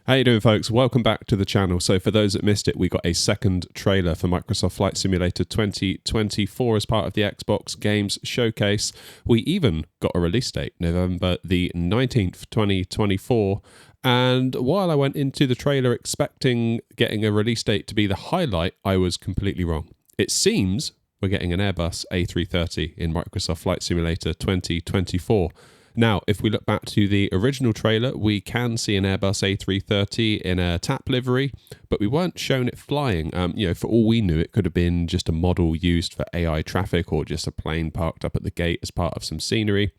How you doing, folks? Welcome back to the channel. So for those that missed it, we got a second trailer for Microsoft Flight Simulator 2024 as part of the Xbox Games Showcase. We even got a release date, November the 19th, 2024. And while I went into the trailer expecting getting a release date to be the highlight, I was completely wrong. It seems we're getting an Airbus A330 in Microsoft Flight Simulator 2024. Now, if we look back to the original trailer, we can see an Airbus A330 in a TAP livery, but we weren't shown it flying. For all we knew, it could have been just a model used for AI traffic or just a plane parked up at the gate as part of some scenery.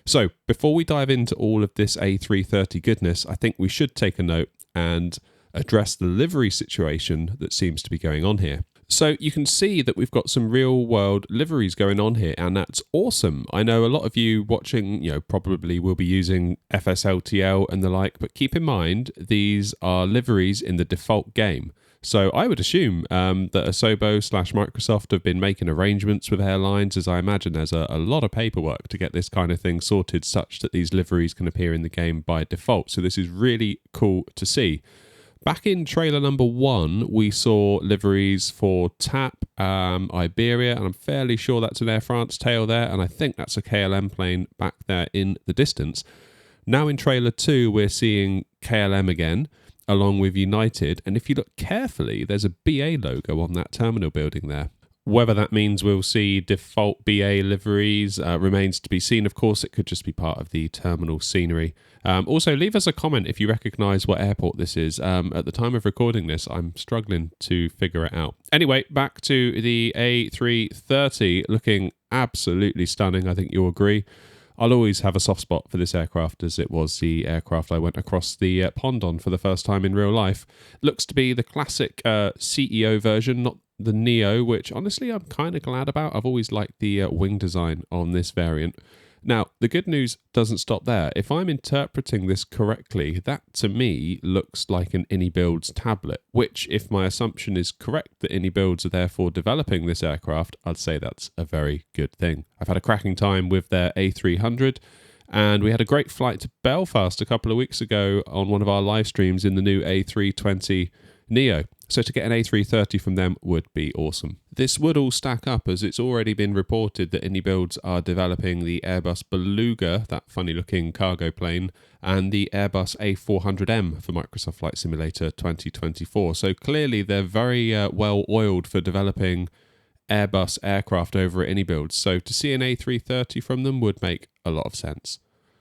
So, before we dive into all of this A330 goodness, I think we should take a note and address the livery situation that seems to be going on here. So you can see that we've got some real world liveries going on here, and that's awesome. I know a lot of you watching, probably will be using FSLTL and the like, but keep in mind, these are liveries in the default game. So I would assume that Asobo/Microsoft have been making arrangements with airlines, as I imagine there's a lot of paperwork to get this kind of thing sorted such that these liveries can appear in the game by default. So this is really cool to see. Back in trailer number 1, we saw liveries for TAP, Iberia, and I'm fairly sure that's an Air France tail there, and I think that's a KLM plane back there in the distance. Now in trailer 2, we're seeing KLM again, along with United, and if you look carefully, there's a BA logo on that terminal building there. Whether that means we'll see default BA liveries remains to be seen. Of course, it could just be part of the terminal scenery. Also, leave us a comment if you recognise what airport this is. At the time of recording this, I'm struggling to figure it out. Anyway, back to the A330, looking absolutely stunning. I think you'll agree. I'll always have a soft spot for this aircraft, as it was the aircraft I went across the pond on for the first time in real life. Looks to be the classic CEO version, not the Neo, which honestly I'm kind of glad about. I've always liked the wing design on this variant. Now, the good news doesn't stop there. If I'm interpreting this correctly, that to me looks like an AnyBuilds tablet, which, if my assumption is correct that AnyBuilds are therefore developing this aircraft, I'd say that's a very good thing. I've had a cracking time with their A300, and we had a great flight to Belfast a couple of weeks ago on one of our live streams in the new A320 Neo. So to get an A330 from them would be awesome. This would all stack up, as it's already been reported that AnyBuilds are developing the Airbus Beluga, that funny looking cargo plane, and the Airbus A400M for Microsoft Flight Simulator 2024. So clearly they're very well oiled for developing Airbus aircraft over at AnyBuilds. So to see an A330 from them would make a lot of sense.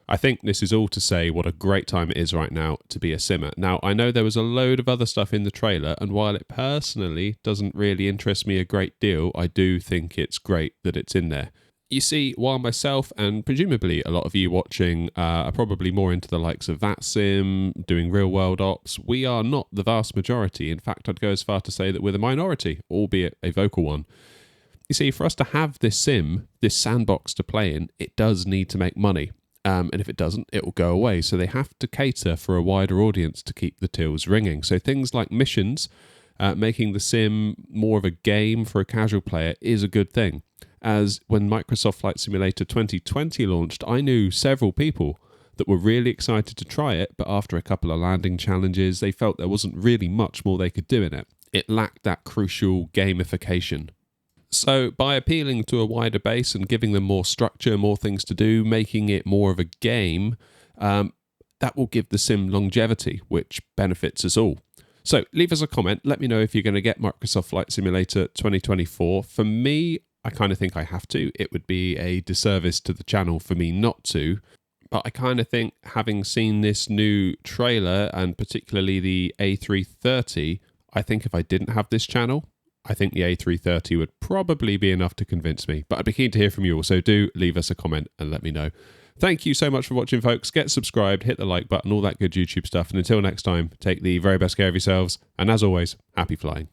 I think this is all to say what a great time it is right now to be a simmer. Now, I know there was a load of other stuff in the trailer, and while it personally doesn't really interest me a great deal, I do think it's great that it's in there. You see, while myself and presumably a lot of you watching are probably more into the likes of VATSIM, doing real-world ops, we are not the vast majority. In fact, I'd go as far to say that we're the minority, albeit a vocal one. You see, for us to have this sim, this sandbox to play in, it does need to make money. And if it doesn't, it will go away. So they have to cater for a wider audience to keep the tills ringing. So things like missions, making the sim more of a game for a casual player is a good thing. As when Microsoft Flight Simulator 2020 launched, I knew several people that were really excited to try it, but after a couple of landing challenges, they felt there wasn't really much more they could do in it. It lacked that crucial gamification. So by appealing to a wider base and giving them more structure, more things to do, making it more of a game, that will give the sim longevity, which benefits us all. So leave us a comment. Let me know if you're going to get Microsoft Flight Simulator 2024. For me, I kind of think I have to. It would be a disservice to the channel for me not to. But I kind of think, having seen this new trailer, and particularly the A330, I think if I didn't have this channel, I think the A330 would probably be enough to convince me. But I'd be keen to hear from you all, so do leave us a comment and let me know. Thank you so much for watching, folks. Get subscribed, hit the like button, all that good YouTube stuff. And until next time, take the very best care of yourselves. And as always, happy flying.